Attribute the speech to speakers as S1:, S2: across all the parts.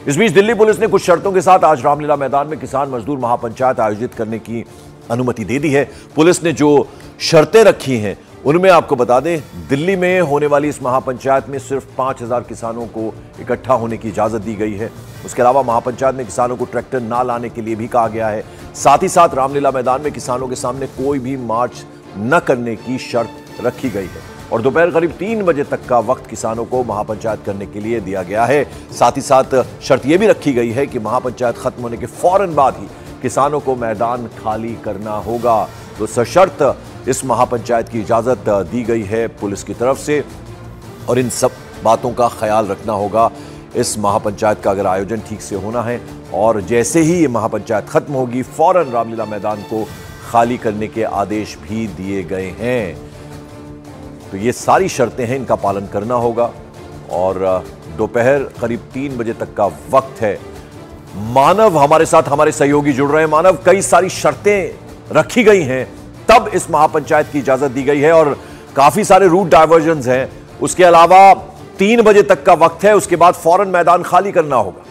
S1: इस बीच दिल्ली पुलिस ने कुछ शर्तों के साथ आज रामलीला मैदान में किसान मजदूर महापंचायत आयोजित करने की अनुमति दे दी है। पुलिस ने जो शर्तें रखी हैं उनमें आपको बता दें, दिल्ली में होने वाली इस महापंचायत में सिर्फ 5000 किसानों को इकट्ठा होने की इजाजत दी गई है। उसके अलावा महापंचायत में किसानों को ट्रैक्टर ना लाने के लिए भी कहा गया है। साथ ही साथ रामलीला मैदान में किसानों के सामने कोई भी मार्च न करने की शर्त रखी गई है और दोपहर करीब 3 बजे तक का वक्त किसानों को महापंचायत करने के लिए दिया गया है। साथ ही साथ शर्त यह भी रखी गई है कि महापंचायत खत्म होने के फौरन बाद ही किसानों को मैदान खाली करना होगा। तो सशर्त इस महापंचायत की इजाजत दी गई है पुलिस की तरफ से और इन सब बातों का ख्याल रखना होगा इस महापंचायत का अगर आयोजन ठीक से होना है। और जैसे ही ये महापंचायत खत्म होगी फौरन रामलीला मैदान को खाली करने के आदेश भी दिए गए हैं। तो ये सारी शर्तें हैं, इनका पालन करना होगा और दोपहर करीब 3 बजे तक का वक्त है। मानव हमारे साथ, हमारे सहयोगी जुड़ रहे हैं। मानव, कई सारी शर्तें रखी गई हैं तब इस महापंचायत की इजाजत दी गई है और काफी सारे रूट डायवर्जन्स हैं। उसके अलावा 3 बजे तक का वक्त है, उसके बाद फौरन मैदान खाली करना होगा।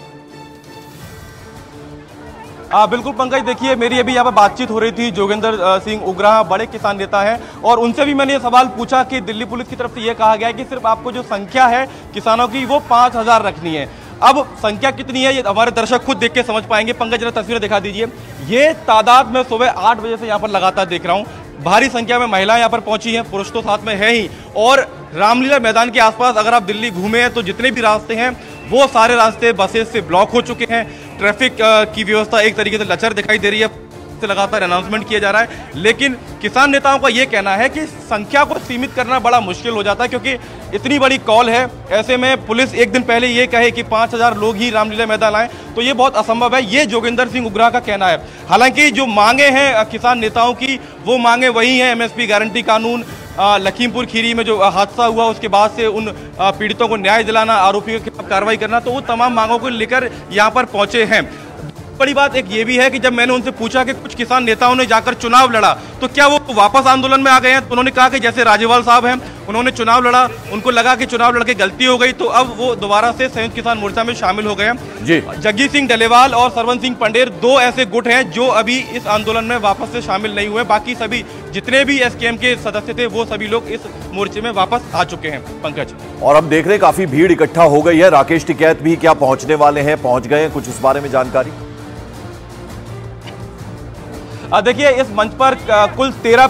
S2: बिल्कुल पंकज, देखिए मेरी अभी यहाँ पर बातचीत हो रही थी। जोगेंद्र सिंह उग्राह बड़े किसान नेता हैं और उनसे भी मैंने ये सवाल पूछा कि दिल्ली पुलिस की तरफ से ये कहा गया है कि सिर्फ आपको जो संख्या है किसानों की वो 5000 रखनी है। अब संख्या कितनी है ये हमारे दर्शक खुद देख के समझ पाएंगे। पंकज जरा तस्वीरें दिखा दीजिए। ये तादाद मैं सुबह 8 बजे से यहाँ पर लगातार देख रहा हूँ। भारी संख्या में महिलाएं यहाँ पर पहुंची हैं, पुरुष तो साथ में है ही। और रामलीला मैदान के आसपास अगर आप दिल्ली घूमे हैं तो जितने भी रास्ते हैं वो सारे रास्ते बसेस से ब्लॉक हो चुके हैं। ट्रैफिक की व्यवस्था एक तरीके से लचर दिखाई दे रही है। से लगातार अनाउंसमेंट किया जा रहा है, लेकिन किसान नेताओं का यह कहना है कि संख्या को सीमित करना बड़ा मुश्किल हो जाता है क्योंकि इतनी बड़ी कॉल है। ऐसे में पुलिस एक दिन पहले ये कहे कि 5000 लोग ही रामलीला मैदान आए तो ये बहुत असंभव है। ये जोगेंद्र सिंह उग्राह का कहना है। हालांकि जो मांगे हैं किसान नेताओं की वो मांगे वही हैं, एमएसपी गारंटी कानून, लखीमपुर खीरी में जो हादसा हुआ उसके बाद से उन पीड़ितों को न्याय दिलाना, आरोपियों के खिलाफ कार्रवाई करना, तो वो तमाम मांगों को लेकर यहाँ पर पहुंचे हैं। बड़ी बात एक ये भी है कि जब मैंने उनसे पूछा कि कुछ किसान नेताओं ने जाकर चुनाव लड़ा तो क्या वो वापस आंदोलन में आ गए हैं, तो उन्होंने कहा कि जैसे राजेवाल साहब हैं उन्होंने चुनाव लड़ा, उनको लगा कि चुनाव लड़के गलती हो गई तो अब वो दोबारा से संयुक्त किसान मोर्चा में शामिल हो गए हैं। जी, जगजीत सिंह डलेवाल और सरवन सिंह पंडेर 2 ऐसे गुट हैं जो अभी इस आंदोलन में वापस से शामिल नहीं हुए। बाकी सभी जितने भी एसकेएम के सदस्य थे वो सभी लोग इस मोर्चे में वापस आ चुके हैं। पंकज,
S1: और हम देख रहे हैं काफी भीड़ इकट्ठा हो गई है। राकेश टिकैत भी क्या पहुंचने वाले हैं, पहुंच गए हैं, कुछ इस बारे में जानकारी?
S2: देखिए इस मंच पर कुल 13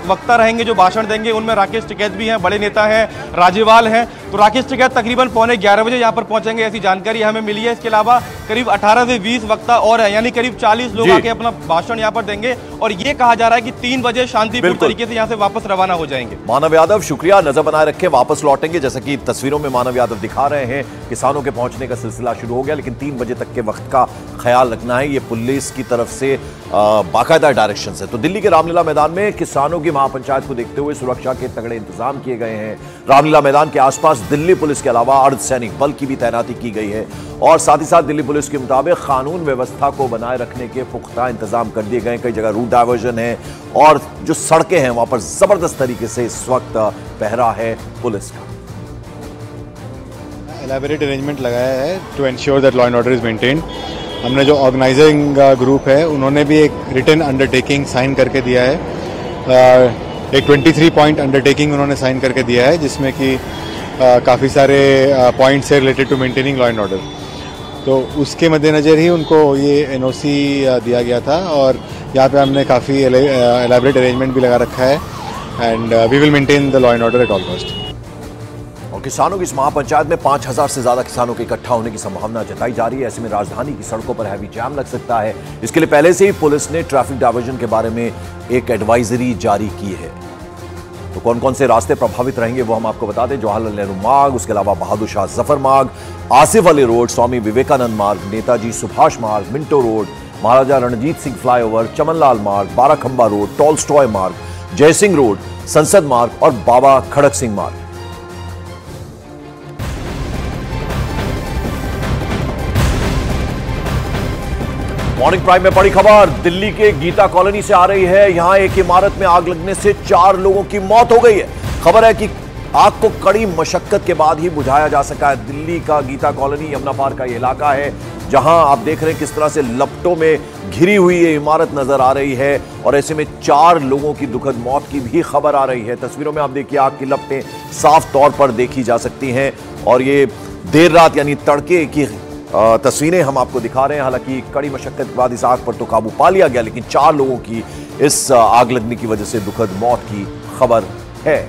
S2: वक्ता रहेंगे जो भाषण देंगे। उनमें राकेश टिकैत भी हैं, बड़े नेता हैं, राजेवाल हैं। तो राकेश टिकैत तकरीबन 11:15 बजे यहाँ पर पहुंचेंगे, ऐसी जानकारी हमें मिली है। इसके अलावा करीब 18 से 20 वक्ता और हैं, यानी करीब 40 लोग आके अपना भाषण यहाँ पर देंगे और ये कहा जा रहा है कि 3 बजे शांतिपूर्ण तरीके से यहाँ से वापस रवाना हो जाएंगे।
S1: मानव यादव, शुक्रिया, नजर बनाए रखें, वापस लौटेंगे। जैसा कि तस्वीरों में मानव यादव दिखा रहे हैं, किसानों के पहुंचने का सिलसिला शुरू हो गया, लेकिन 3 बजे तक के वक्त का ख्याल रखना है। ये पुलिस की तरफ से बाकायदा डायरेक्शन है। तो दिल्ली के रामलीला मैदान में किसानों की महापंचायत को देखते हुए सुरक्षा के तगड़े इंतजाम किए गए हैं। रामलीला मैदान के आसपास दिल्ली पुलिस के अलावा अर्धसैनिक बल की भी तैनाती की गई है और साथ ही साथ दिल्ली पुलिस के मुताबिक कानून व्यवस्था को बनाए रखने के पुख्ता इंतजाम कर दिए गए। कई जगह रूट डायवर्जन है और जो सड़कें हैं वहां पर जबरदस्त तरीके से इस वक्त पहरा है पुलिस का।
S3: एलैबोरेट अरेंजमेंट लगाया है to ensure that law and order is maintained. हमने जो ऑर्गेनाइजिंग ग्रुप है उन्होंने भी एक रिटन अंडरटेकिंग साइन करके दिया है। एक 23 पॉइंट अंडरटेकिंग उन्होंने साइन करके दिया है जिसमें कि काफ़ी सारे पॉइंट्स है related to maintaining law and order. तो उसके मद्देनज़र ही उनको ये एनओसी दिया गया था और यहाँ पे हमने काफ़ी एलैबोरेट अरेंजमेंट भी लगा रखा है and we will maintain the law and order at all cost.
S1: किसानों की इस महापंचायत में 5000 से ज्यादा किसानों के इकट्ठा होने की संभावना जताई जा रही है। ऐसे में राजधानी की सड़कों पर हैवी जाम लग सकता है। इसके लिए पहले से ही पुलिस ने ट्रैफिक डायवर्जन के बारे में एक एडवाइजरी जारी की है। तो कौन कौन से रास्ते प्रभावित रहेंगे वो हम आपको बता दें। जवाहरलाल नेहरू मार्ग, उसके अलावा बहादुर शाह जफर मार्ग, आसिफ अली रोड, स्वामी विवेकानंद मार्ग, नेताजी सुभाष मार्ग, मिंटो रोड, महाराजा रणजीत सिंह फ्लाईओवर, चमनलाल मार्ग, बाराखंबा रोड, टॉलस्टॉय मार्ग, जयसिंह रोड, संसद मार्ग और बाबा खड़क सिंह मार्ग। मॉर्निंग प्राइम में बड़ी खबर दिल्ली के गीता कॉलोनी से आ रही है। यहां एक इमारत में आग लगने से 4 लोगों की मौत हो गई है। खबर है कि आग को कड़ी मशक्कत के बाद ही बुझाया जा सका है। दिल्ली का गीता कॉलोनी यमुना पार्क का यह इलाका है जहां आप देख रहे हैं किस तरह से लपटों में घिरी हुई ये इमारत नजर आ रही है और ऐसे में 4 लोगों की दुखद मौत की भी खबर आ रही है। तस्वीरों में आप देखिए आग की लपटें साफ तौर पर देखी जा सकती हैं और ये देर रात यानी तड़के की तस्वीरें हम आपको दिखा रहे हैं। हालांकि कड़ी मशक्कत के बाद इस आग पर तो काबू पा लिया गया, लेकिन 4 लोगों की इस आग लगने की वजह से दुखद मौत की खबर है।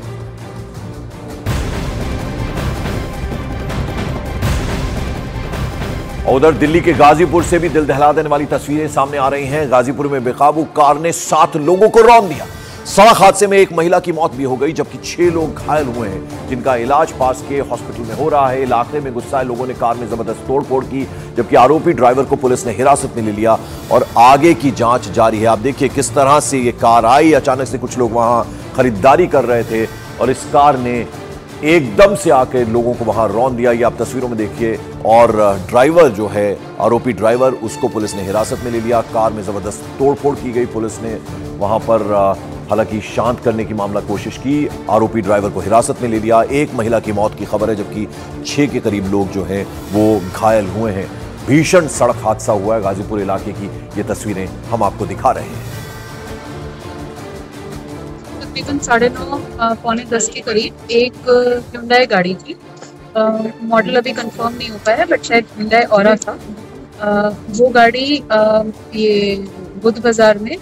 S1: उधर दिल्ली के गाजीपुर से भी दिल दहला देने वाली तस्वीरें सामने आ रही हैं। गाजीपुर में बेकाबू कार ने 7 लोगों को रौंद दिया। सड़क हादसे में एक महिला की मौत भी हो गई, जबकि 6 लोग घायल हुए हैं, जिनका इलाज पास के हॉस्पिटल में हो रहा है। इलाके में गुस्साए लोगों ने कार में जबरदस्त तोड़फोड़ की, जबकि आरोपी ड्राइवर को पुलिस ने हिरासत में ले लिया और आगे की जांच जारी है। आप देखिए किस तरह से ये कार आई। अचानक से कुछ लोग वहां खरीदारी कर रहे थे और इस कार ने एकदम से आकर लोगों को वहां रौंद दिया। ये आप तस्वीरों में देखिए। और ड्राइवर जो है, आरोपी ड्राइवर, उसको पुलिस ने हिरासत में ले लिया। कार में जबरदस्त तोड़फोड़ की गई। पुलिस ने वहां पर हालांकि शांत करने की मामला कोशिश की। आरोपी ड्राइवर को हिरासत में ले लिया। एक महिला की मौत की खबर है, जबकि 6 के करीब लोग जो हैं वो घायल हुए हैं। भीषण सड़क हादसा हुआ है। गाजीपुर इलाके की ये तस्वीरें हम आपको दिखा रहे हैं।
S4: तकरीबन 9:30 पौने 10 के करीब एक Hyundai गाड़ी थी। मॉडल अभी कंफर्म नहीं हो पाया है, बट शायद Hyundai ऑरा था। वो गाड़ी ये बुद्ध बाजार में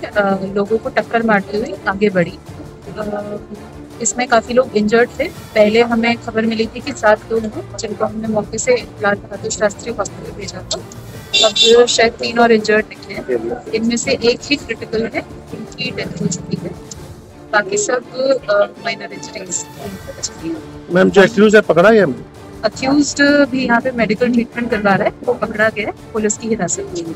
S4: लोगों को टक्कर मारते हुए आगे बढ़ी। इसमें काफ़ी लोग इंजर्ड थे। पहले हमें खबर मिली थी कि 7 लोग हैं, जिनको हमने मौके से लाल बहादुर शास्त्री हॉस्पिटल भेजा था। अब शायद 3 और इंजर्ड निकले हैं। इनमें से एक ही क्रिटिकल है, इनकी डेथ हो चुकी है। बाकी सब माइनर इंजरीज।
S5: मैम जो एक्यूज है पकड़ा गया?
S4: अक्यूज्ड भी यहाँ पे मेडिकल ट्रीटमेंट करवा रहा है, वो पकड़ा गया है, पुलिस की हिरासत में।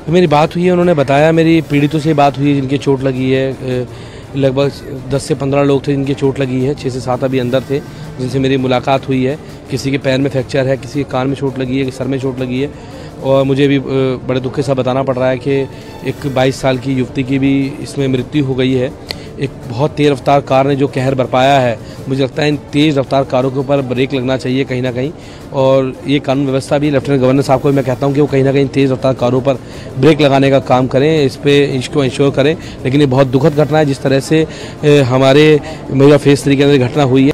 S6: मेरी बात हुई है, उन्होंने बताया, मेरी पीड़ितों से बात हुई है जिनकी चोट लगी है। लगभग 10 से 15 लोग थे जिनकी चोट लगी है। 6 से 7 अभी अंदर थे जिनसे मेरी मुलाकात हुई है। किसी के पैर में फ्रैक्चर है, किसी के कान में चोट लगी है, सर में चोट लगी है। और मुझे भी बड़े दुख के साथ बताना पड़ रहा है कि एक 22 साल की युवती की भी इसमें मृत्यु हो गई है। एक बहुत तेज़ रफ्तार कार ने जो कहर बरपाया है, मुझे लगता है इन तेज़ रफ्तार कारों के ऊपर ब्रेक लगना चाहिए कहीं ना कहीं। और ये कानून व्यवस्था भी लेफ्टिनेंट गवर्नर साहब को मैं कहता हूँ कि वो कहीं ना कहीं तेज़ रफ्तार कारों पर ब्रेक लगाने का काम करें, इस पे इसको इंश्योर करें। लेकिन ये बहुत दुखद घटना है जिस तरह से हमारे मेरा फेस 3 के अंदर घटना हुई है।